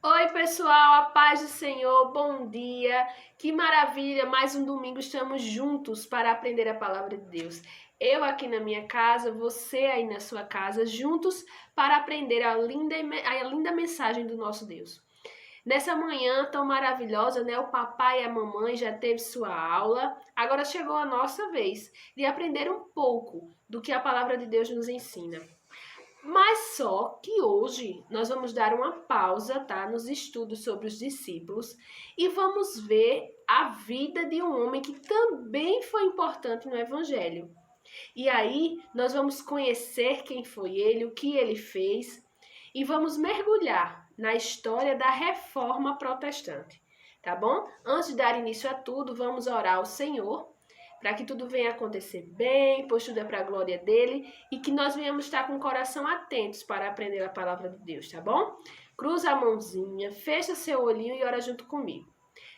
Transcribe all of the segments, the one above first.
Oi, pessoal, a paz do Senhor, bom dia. Que maravilha, mais um domingo estamos juntos para aprender a palavra de Deus. Eu aqui na minha casa, você aí na sua casa, juntos para aprender a linda mensagem do nosso Deus. Nessa manhã tão maravilhosa, né? O papai e a mamãe já teve sua aula. Agora chegou a nossa vez de aprender um pouco do que a palavra de Deus nos ensina. Mas só que hoje nós vamos dar uma pausa, tá, nos estudos sobre os discípulos e vamos ver a vida de um homem que também foi importante no Evangelho. E aí nós vamos conhecer quem foi ele, o que ele fez e vamos mergulhar na história da Reforma Protestante, tá bom? Antes de dar início a tudo, vamos orar ao Senhor para que tudo venha acontecer bem, pois tudo é para a glória dele e que nós venhamos estar com o coração atentos para aprender a palavra de Deus, tá bom? Cruza a mãozinha, fecha seu olhinho e ora junto comigo.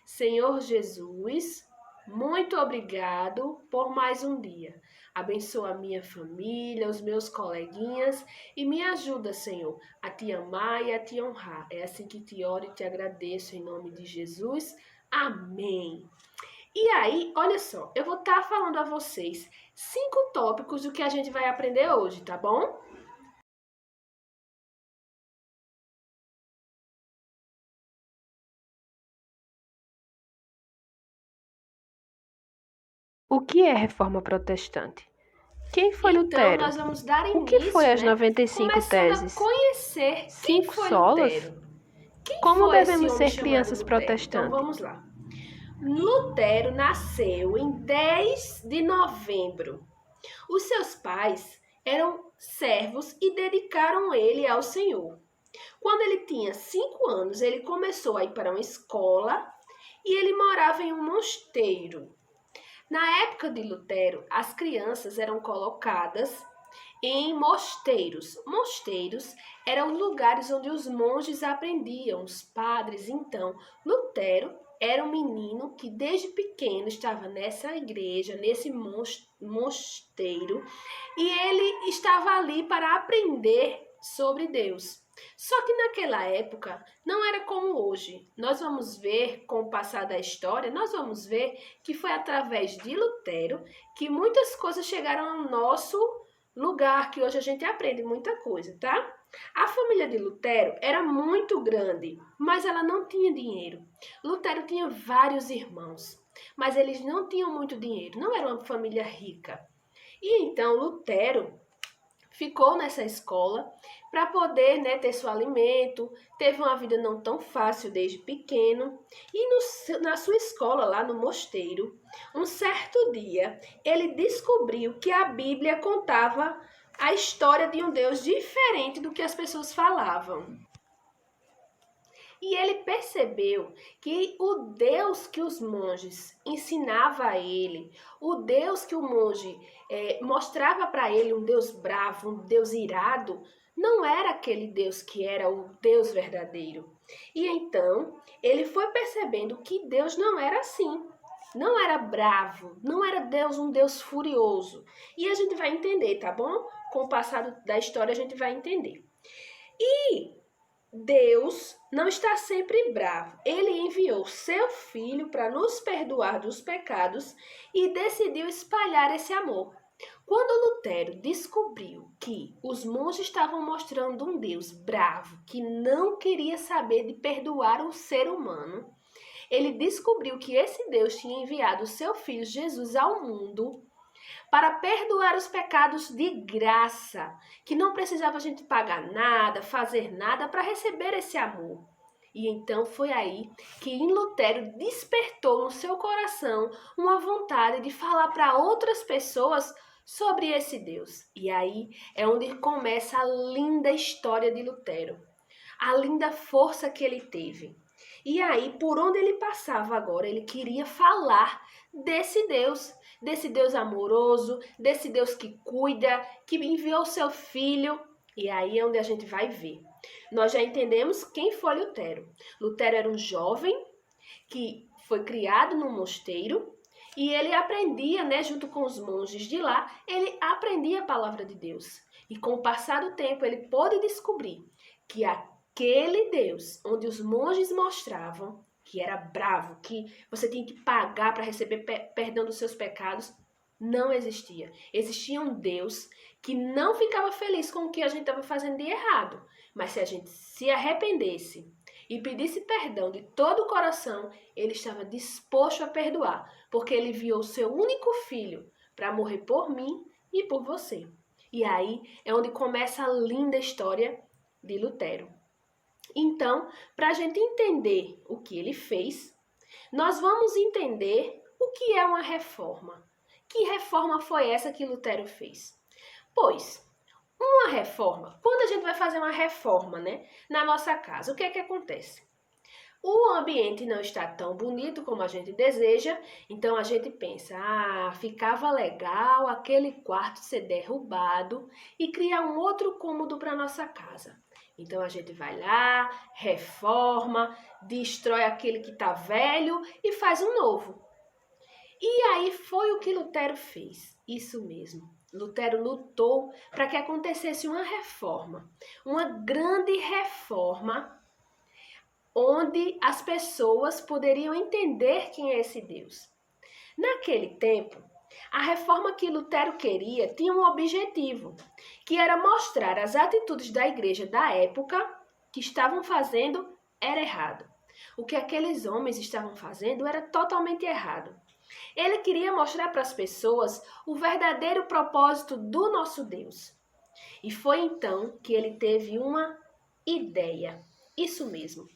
Senhor Jesus, muito obrigado por mais um dia. Abençoa a minha família, os meus coleguinhas e me ajuda, Senhor, a te amar e a te honrar. É assim que te oro e te agradeço em nome de Jesus. Amém. E aí, olha só, eu vou estar falando a vocês 5 tópicos do que a gente vai aprender hoje, tá bom? O que é reforma protestante? Quem foi Então, Lutero? nós vamos dar O que foi início, as né? 95 Começando a teses? conhecer quem 5 foi solas? Lutero. Quem Como foi esse devemos homem ser chamado crianças Lutero? Então, protestantes? vamos lá. Lutero nasceu em 10 de novembro. Os seus pais eram servos e dedicaram ele ao Senhor. Quando ele tinha 5 anos, ele começou a ir para uma escola e ele morava em um mosteiro. Na época de Lutero, as crianças eram colocadas em mosteiros. Mosteiros eram lugares onde os monges aprendiam, os padres. Então, Lutero era um menino que desde pequeno estava nessa igreja, nesse mosteiro, e ele estava ali para aprender sobre Deus. Só que naquela época não era como hoje. Nós vamos ver, com o passar da história, nós vamos ver que foi através de Lutero que muitas coisas chegaram ao nosso lugar, que hoje a gente aprende muita coisa, tá? A família de Lutero era muito grande, mas ela não tinha dinheiro. Lutero tinha vários irmãos, mas eles não tinham muito dinheiro, não era uma família rica. E então Lutero ficou nessa escola para poder, né, ter seu alimento, teve uma vida não tão fácil desde pequeno, e na sua escola, lá no mosteiro, um certo dia, ele descobriu que a Bíblia contava a história de um Deus diferente do que as pessoas falavam. E ele percebeu que o Deus que os monges ensinavam a ele, o Deus que o monge mostrava para ele, um Deus bravo, um Deus irado, não era aquele Deus que era o Deus verdadeiro. E então ele foi percebendo que Deus não era assim. Não era bravo, não era Deus um Deus furioso. E a gente vai entender, tá bom? Com o passado da história a gente vai entender. E Deus não está sempre bravo. Ele enviou seu filho para nos perdoar dos pecados e decidiu espalhar esse amor. Quando Lutero descobriu que os monges estavam mostrando um Deus bravo que não queria saber de perdoar o ser humano, ele descobriu que esse Deus tinha enviado o seu filho Jesus ao mundo para perdoar os pecados de graça, que não precisava a gente pagar nada, fazer nada para receber esse amor. E então foi aí que em Lutero despertou no seu coração uma vontade de falar para outras pessoas sobre esse Deus. E aí é onde começa a linda história de Lutero, a linda força que ele teve. E aí, por onde ele passava agora, ele queria falar desse Deus amoroso, desse Deus que cuida, que enviou seu filho. E aí é onde a gente vai ver. Nós já entendemos quem foi Lutero. Lutero era um jovem que foi criado num mosteiro e ele aprendia, né, junto com os monges de lá, ele aprendia a palavra de Deus. E com o passar do tempo, ele pôde descobrir que Aquele Deus onde os monges mostravam que era bravo, que você tinha que pagar para receber perdão dos seus pecados, não existia. Existia um Deus que não ficava feliz com o que a gente estava fazendo de errado. Mas se a gente se arrependesse e pedisse perdão de todo o coração, ele estava disposto a perdoar, porque ele enviou o seu único filho para morrer por mim e por você. E aí é onde começa a linda história de Lutero. Então, para a gente entender o que ele fez, nós vamos entender o que é uma reforma. Que reforma foi essa que Lutero fez? Pois, uma reforma, quando a gente vai fazer uma reforma, na nossa casa, o que é que acontece? O ambiente não está tão bonito como a gente deseja, então a gente pensa, ficava legal aquele quarto ser derrubado e criar um outro cômodo para nossa casa. Então a gente vai lá, reforma, destrói aquele que está velho e faz um novo. E aí foi o que Lutero fez, isso mesmo. Lutero lutou para que acontecesse uma reforma, uma grande reforma, onde as pessoas poderiam entender quem é esse Deus. Naquele tempo, a reforma que Lutero queria tinha um objetivo, que era mostrar as atitudes da igreja da época que estavam fazendo era errado. O que aqueles homens estavam fazendo era totalmente errado. Ele queria mostrar para as pessoas o verdadeiro propósito do nosso Deus. E foi então que ele teve uma ideia. Isso mesmo.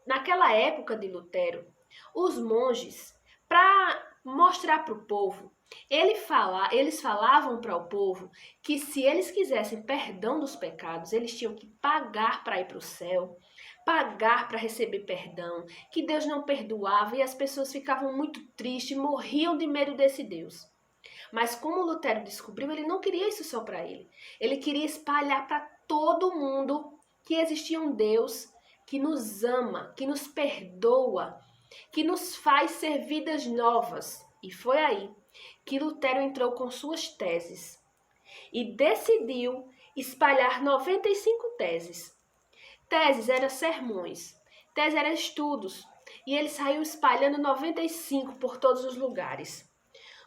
Naquela época de Lutero, os monges, para mostrar para o povo, eles falavam para o povo que se eles quisessem perdão dos pecados, eles tinham que pagar para ir para o céu, pagar para receber perdão, que Deus não perdoava e as pessoas ficavam muito tristes, morriam de medo desse Deus. Mas como Lutero descobriu, ele não queria isso só para ele. Ele queria espalhar para todo mundo que existia um Deus que nos ama, que nos perdoa, que nos faz ser vidas novas. E foi aí que Lutero entrou com suas teses e decidiu espalhar 95 teses. Teses eram sermões, teses eram estudos, e ele saiu espalhando 95 por todos os lugares.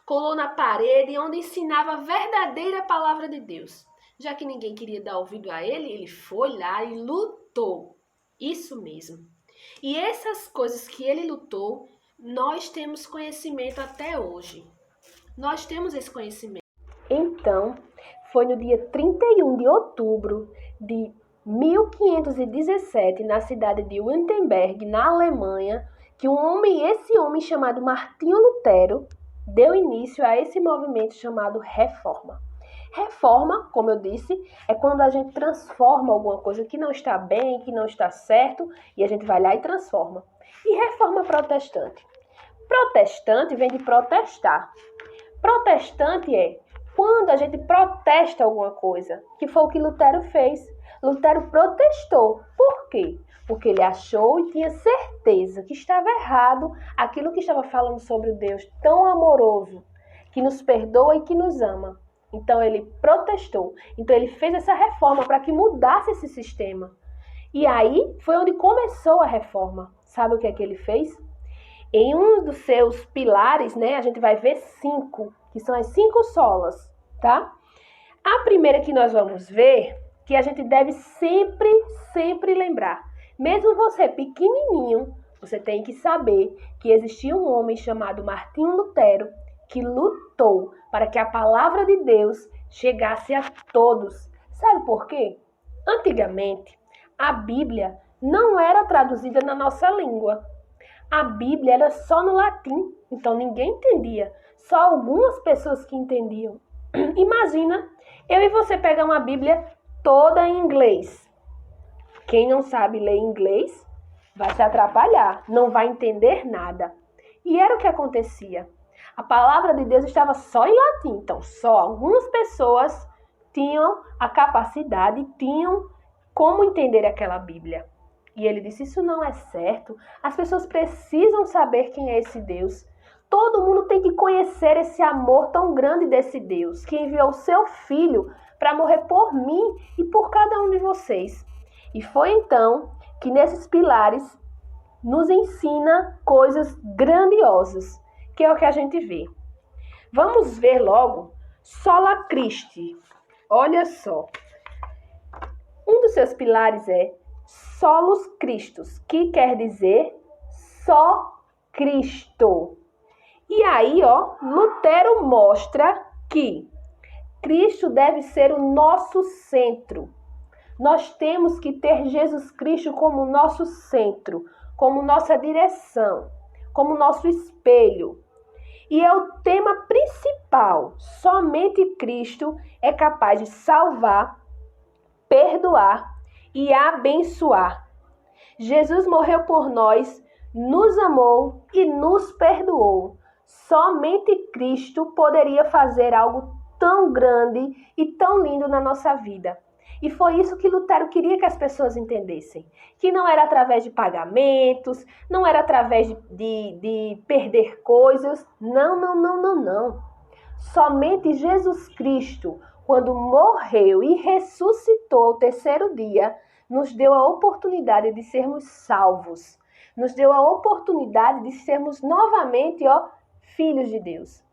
Colou na parede onde ensinava a verdadeira palavra de Deus. Já que ninguém queria dar ouvido a ele, ele foi lá e lutou. Isso mesmo. E essas coisas que ele lutou, nós temos conhecimento até hoje. Nós temos esse conhecimento. Então, foi no dia 31 de outubro de 1517, na cidade de Wittenberg, na Alemanha, que esse homem chamado Martinho Lutero, deu início a esse movimento chamado Reforma. Reforma, como eu disse, é quando a gente transforma alguma coisa que não está bem, que não está certo, e a gente vai lá e transforma. E reforma protestante? Protestante vem de protestar. Protestante é quando a gente protesta alguma coisa, que foi o que Lutero fez. Lutero protestou. Por quê? Porque ele achou e tinha certeza que estava errado aquilo que estava falando sobre o Deus tão amoroso, que nos perdoa e que nos ama. Então ele protestou. Então ele fez essa reforma para que mudasse esse sistema. E aí foi onde começou a reforma. Sabe o que é que ele fez? Em um dos seus pilares, a gente vai ver 5, que são as 5 solas, tá? A primeira que nós vamos ver, que a gente deve sempre lembrar. Mesmo você pequenininho, você tem que saber que existia um homem chamado Martinho Lutero que lutou para que a palavra de Deus chegasse a todos. Sabe por quê? Antigamente, a Bíblia não era traduzida na nossa língua. A Bíblia era só no latim, então ninguém entendia. Só algumas pessoas que entendiam. Imagina eu e você pegar uma Bíblia toda em inglês. Quem não sabe ler inglês vai se atrapalhar, não vai entender nada. E era o que acontecia. A palavra de Deus estava só em latim, então só algumas pessoas tinham a capacidade, tinham como entender aquela Bíblia. E ele disse, isso não é certo, as pessoas precisam saber quem é esse Deus. Todo mundo tem que conhecer esse amor tão grande desse Deus, que enviou o seu Filho para morrer por mim e por cada um de vocês. E foi então que nesses pilares nos ensina coisas grandiosas, que é o que a gente vê. Vamos ver logo Sola Christi. Olha só. Um dos seus pilares é Solus Christus, que quer dizer só Cristo. E aí, Lutero mostra que Cristo deve ser o nosso centro. Nós temos que ter Jesus Cristo como nosso centro, como nossa direção, como nosso espelho. E é o tema principal. Somente Cristo é capaz de salvar, perdoar e abençoar. Jesus morreu por nós, nos amou e nos perdoou. Somente Cristo poderia fazer algo tão grande e tão lindo na nossa vida. E foi isso que Lutero queria que as pessoas entendessem. Que não era através de pagamentos, não era através de perder coisas. Não. Somente Jesus Cristo, quando morreu e ressuscitou ao terceiro dia, nos deu a oportunidade de sermos salvos. Nos deu a oportunidade de sermos novamente, filhos de Deus.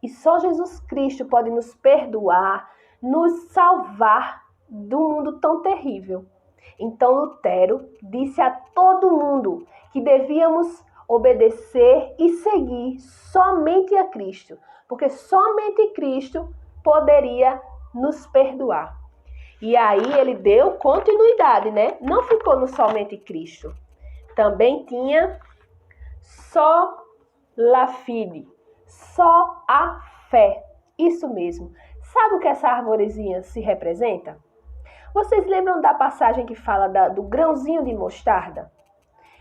E só Jesus Cristo pode nos perdoar, nos salvar do mundo tão terrível. Então Lutero disse a todo mundo que devíamos obedecer e seguir somente a Cristo, porque somente Cristo poderia nos perdoar. E aí ele deu continuidade, né? Não ficou no somente Cristo. Também tinha só la fide, só a fé. Isso mesmo. Sabe o que essa arvorezinha se representa? Vocês lembram da passagem que fala do grãozinho de mostarda?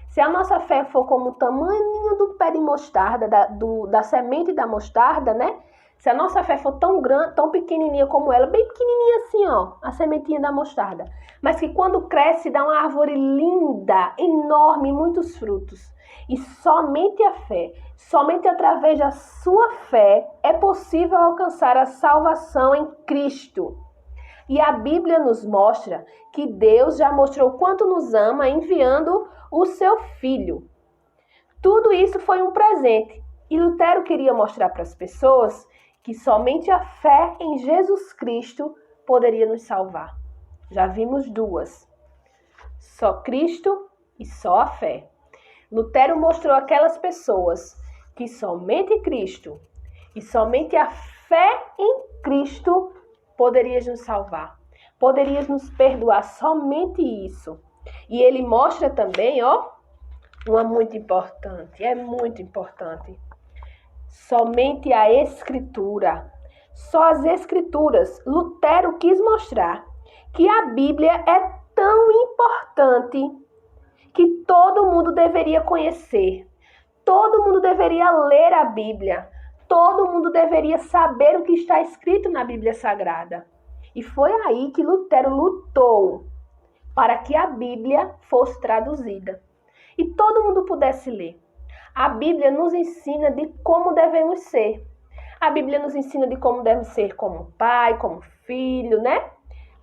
Se a nossa fé for como o tamanho do pé de mostarda, da semente da mostarda, né? Se a nossa fé for tão grande, tão pequenininha como ela, bem pequenininha assim, a sementinha da mostarda, mas que quando cresce dá uma árvore linda, enorme, muitos frutos. E somente a fé, somente através da sua fé é possível alcançar a salvação em Cristo. E a Bíblia nos mostra que Deus já mostrou quanto nos ama enviando o seu Filho. Tudo isso foi um presente. E Lutero queria mostrar para as pessoas que somente a fé em Jesus Cristo poderia nos salvar. Já vimos duas. Só Cristo e só a fé. Lutero mostrou àquelas pessoas que somente Cristo e somente a fé em Cristo poderia nos salvar, poderia nos perdoar, somente isso. E ele mostra também, uma muito importante, é muito importante. Somente a Escritura, só as Escrituras. Lutero quis mostrar que a Bíblia é tão importante que todo mundo deveria conhecer, todo mundo deveria ler a Bíblia. Todo mundo deveria saber o que está escrito na Bíblia Sagrada. E foi aí que Lutero lutou para que a Bíblia fosse traduzida e todo mundo pudesse ler. A Bíblia nos ensina de como devemos ser. A Bíblia nos ensina de como devemos ser como pai, como filho, né?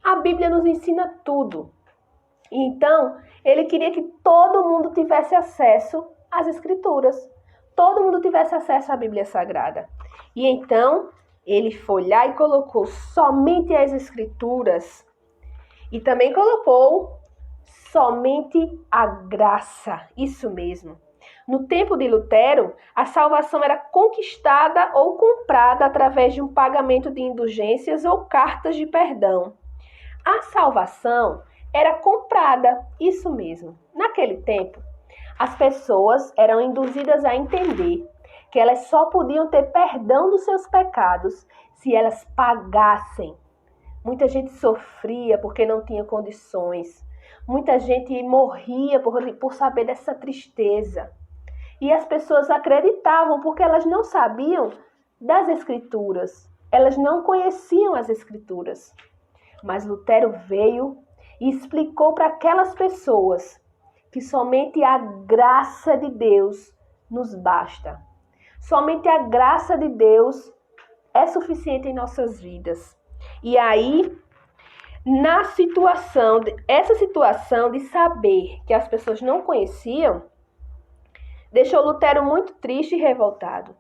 A Bíblia nos ensina tudo. Então, ele queria que todo mundo tivesse acesso às Escrituras. Todo mundo tivesse acesso à Bíblia Sagrada. E então, ele foi lá e colocou somente as Escrituras. E também colocou somente a graça. Isso mesmo. No tempo de Lutero, a salvação era conquistada ou comprada através de um pagamento de indulgências ou cartas de perdão. A salvação era comprada. Isso mesmo. Naquele tempo, as pessoas eram induzidas a entender que elas só podiam ter perdão dos seus pecados se elas pagassem. Muita gente sofria porque não tinha condições. Muita gente morria por saber dessa tristeza. E as pessoas acreditavam porque elas não sabiam das Escrituras. Elas não conheciam as Escrituras. Mas Lutero veio e explicou para aquelas pessoas que somente a graça de Deus nos basta. Somente a graça de Deus é suficiente em nossas vidas. E aí, essa situação de saber que as pessoas não conheciam, deixou Lutero muito triste e revoltado.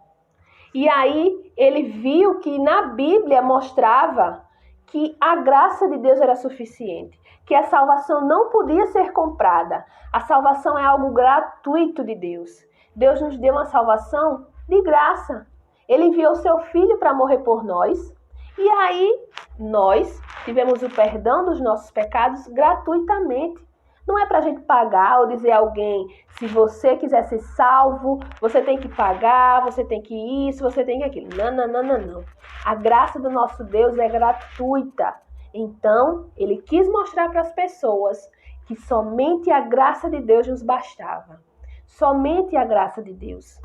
E aí ele viu que na Bíblia mostrava que a graça de Deus era suficiente, que a salvação não podia ser comprada. A salvação é algo gratuito de Deus. Deus nos deu uma salvação de graça. Ele enviou seu Filho para morrer por nós. E aí nós tivemos o perdão dos nossos pecados gratuitamente. Não é para a gente pagar ou dizer a alguém, se você quiser ser salvo, você tem que pagar, você tem que isso, você tem que aquilo. Não. A graça do nosso Deus é gratuita. Então, ele quis mostrar para as pessoas que somente a graça de Deus nos bastava. Somente a graça de Deus.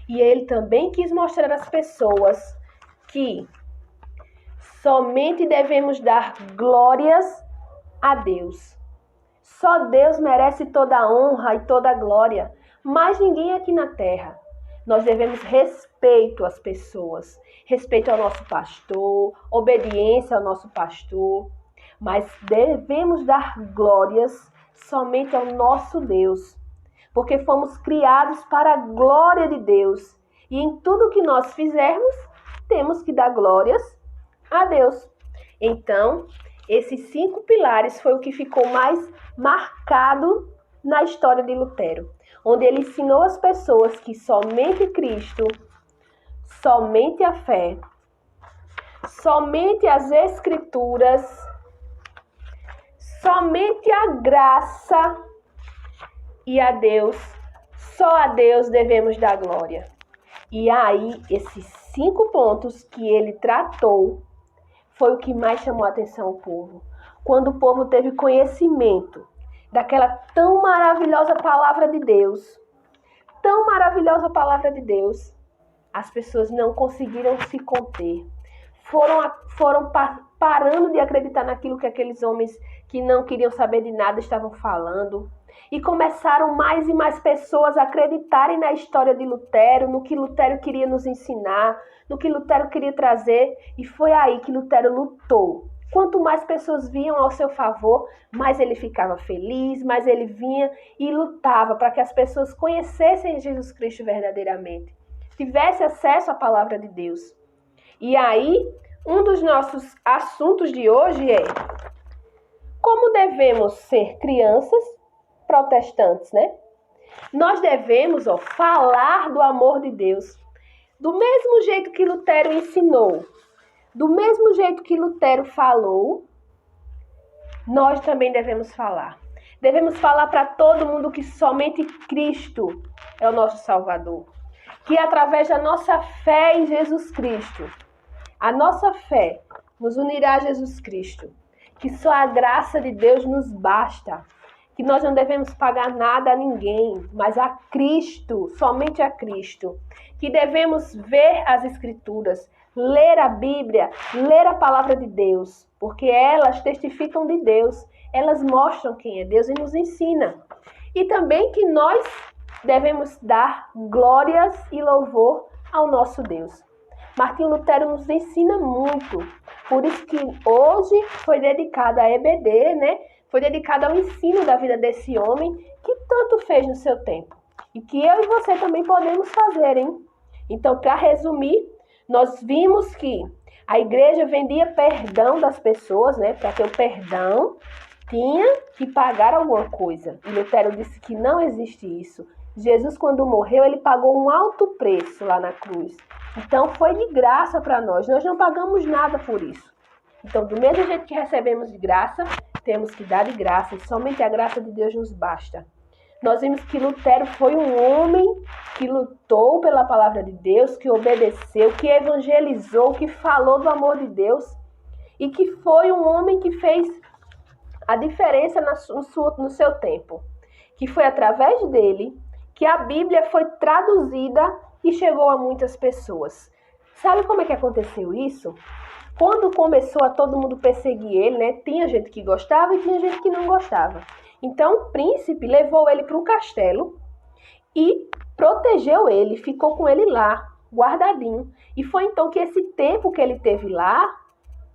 E ele também quis mostrar às pessoas que somente devemos dar glórias a Deus. Só Deus merece toda a honra e toda a glória, mas ninguém aqui na terra. Nós devemos respeito às pessoas, respeito ao nosso pastor, obediência ao nosso pastor, mas devemos dar glórias somente ao nosso Deus, porque fomos criados para a glória de Deus, e em tudo que nós fizermos, temos que dar glórias a Deus. Então, esses 5 pilares foi o que ficou mais marcado na história de Lutero, onde ele ensinou às pessoas que somente Cristo, somente a fé, somente as Escrituras, somente a graça e a Deus, só a Deus devemos dar glória. E aí, esses 5 pontos que ele tratou foi o que mais chamou a atenção ao povo. Quando o povo teve conhecimento daquela tão maravilhosa palavra de Deus, as pessoas não conseguiram se conter. Foram parando de acreditar naquilo que aqueles homens que não queriam saber de nada estavam falando. E começaram mais e mais pessoas a acreditarem na história de Lutero, no que Lutero queria nos ensinar, no que Lutero queria trazer. E foi aí que Lutero lutou. Quanto mais pessoas vinham ao seu favor, mais ele ficava feliz, mais ele vinha e lutava para que as pessoas conhecessem Jesus Cristo verdadeiramente, tivesse acesso à palavra de Deus. E aí, um dos nossos assuntos de hoje é como devemos ser crianças protestantes, né? Nós devemos falar do amor de Deus. Do mesmo jeito que Lutero ensinou, do mesmo jeito que Lutero falou, nós também devemos falar. Devemos falar para todo mundo que somente Cristo é o nosso Salvador. Que através da nossa fé em Jesus Cristo, a nossa fé nos unirá a Jesus Cristo. Que só a graça de Deus nos basta. Que nós não devemos pagar nada a ninguém, mas a Cristo, somente a Cristo. Que devemos ver as Escrituras, ler a Bíblia, ler a palavra de Deus, porque elas testificam de Deus, elas mostram quem é Deus e nos ensinam. E também que nós devemos dar glórias e louvor ao nosso Deus. Martinho Lutero nos ensina muito, por isso que hoje foi dedicada a EBD, né? Foi dedicada ao ensino da vida desse homem que tanto fez no seu tempo. E que eu e você também podemos fazer, hein? Então, para resumir, nós vimos que a igreja vendia perdão das pessoas, né? Para ter o perdão, tinha que pagar alguma coisa. E Lutero disse que não existe isso. Jesus, quando morreu, ele pagou um alto preço lá na cruz. Então, foi de graça para nós. Nós não pagamos nada por isso. Então, do mesmo jeito que recebemos de graça, temos que dar de graça. E somente a graça de Deus nos basta. Nós vimos que Lutero foi um homem que lutou pela palavra de Deus, que obedeceu, que evangelizou, que falou do amor de Deus e que foi um homem que fez a diferença no seu tempo. Que foi através dele que a Bíblia foi traduzida e chegou a muitas pessoas. Sabe como é que aconteceu isso? Quando começou a todo mundo perseguir ele, né? Tinha gente que gostava e tinha gente que não gostava. Então o príncipe levou ele para um castelo e protegeu ele, ficou com ele lá, guardadinho. E foi então que esse tempo que ele teve lá,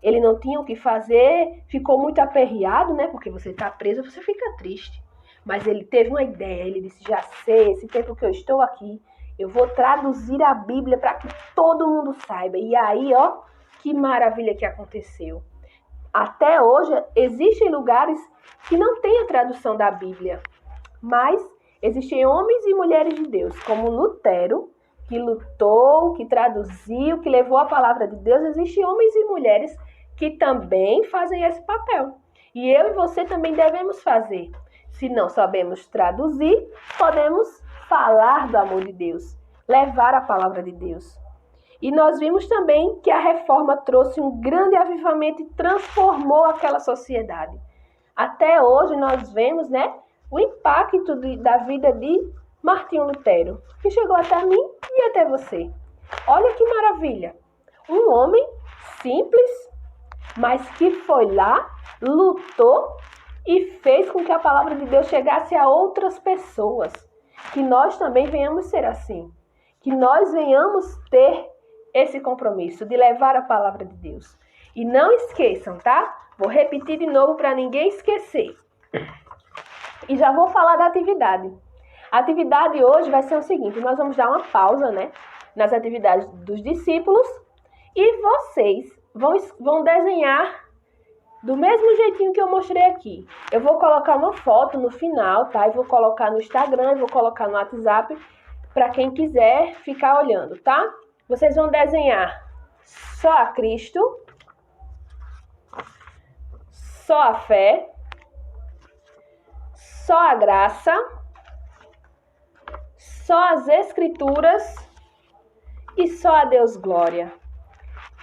ele não tinha o que fazer, ficou muito aperreado, né? Porque você está preso, você fica triste. Mas ele teve uma ideia, ele disse, já sei, esse tempo que eu estou aqui, eu vou traduzir a Bíblia para que todo mundo saiba. E aí, ó, que maravilha que aconteceu. Até hoje, existem lugares que não tem a tradução da Bíblia, mas existem homens e mulheres de Deus, como Lutero, que lutou, que traduziu, que levou a palavra de Deus. Existem homens e mulheres que também fazem esse papel. E eu e você também devemos fazer. Se não sabemos traduzir, podemos falar do amor de Deus, levar a palavra de Deus. E nós vimos também que a reforma trouxe um grande avivamento e transformou aquela sociedade. Até hoje nós vemos, né, o impacto da vida de Martinho Lutero, que chegou até mim e até você. Olha que maravilha! Um homem simples, mas que foi lá, lutou e fez com que a palavra de Deus chegasse a outras pessoas. Que nós também venhamos ser assim. Que nós venhamos ter esse compromisso de levar a palavra de Deus. E não esqueçam, tá? Vou repetir de novo para ninguém esquecer. E já vou falar da atividade. A atividade hoje vai ser o seguinte, nós vamos dar uma pausa, né, nas atividades dos discípulos e vocês vão desenhar do mesmo jeitinho que eu mostrei aqui. Eu vou colocar uma foto no final, tá? Eu vou colocar no Instagram, eu vou colocar no WhatsApp para quem quiser ficar olhando, tá? Vocês vão desenhar só a Cristo, só a fé, só a graça, só as Escrituras e só a Deus glória.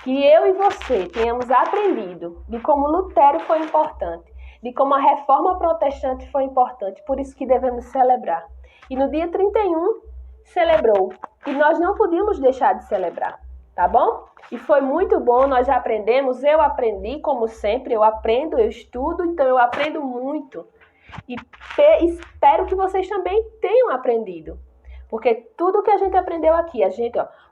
Que eu e você tenhamos aprendido de como Lutero foi importante, de como a reforma protestante foi importante, por isso que devemos celebrar. E no dia 31, celebrou. E nós não podíamos deixar de celebrar, tá bom? E foi muito bom, nós aprendemos, eu aprendi, como sempre, eu aprendo, eu estudo, então eu aprendo muito. E espero que vocês também tenham aprendido. Porque tudo que a gente aprendeu aqui,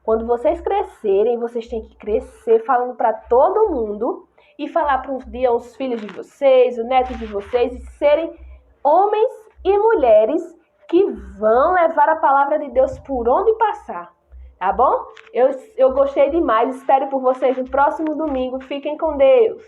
quando vocês crescerem, vocês têm que crescer falando para todo mundo e falar para os filhos de vocês, os netos de vocês, e serem homens e mulheres que vão levar a palavra de Deus por onde passar, tá bom? Eu gostei demais, espero por vocês no próximo domingo. Fiquem com Deus!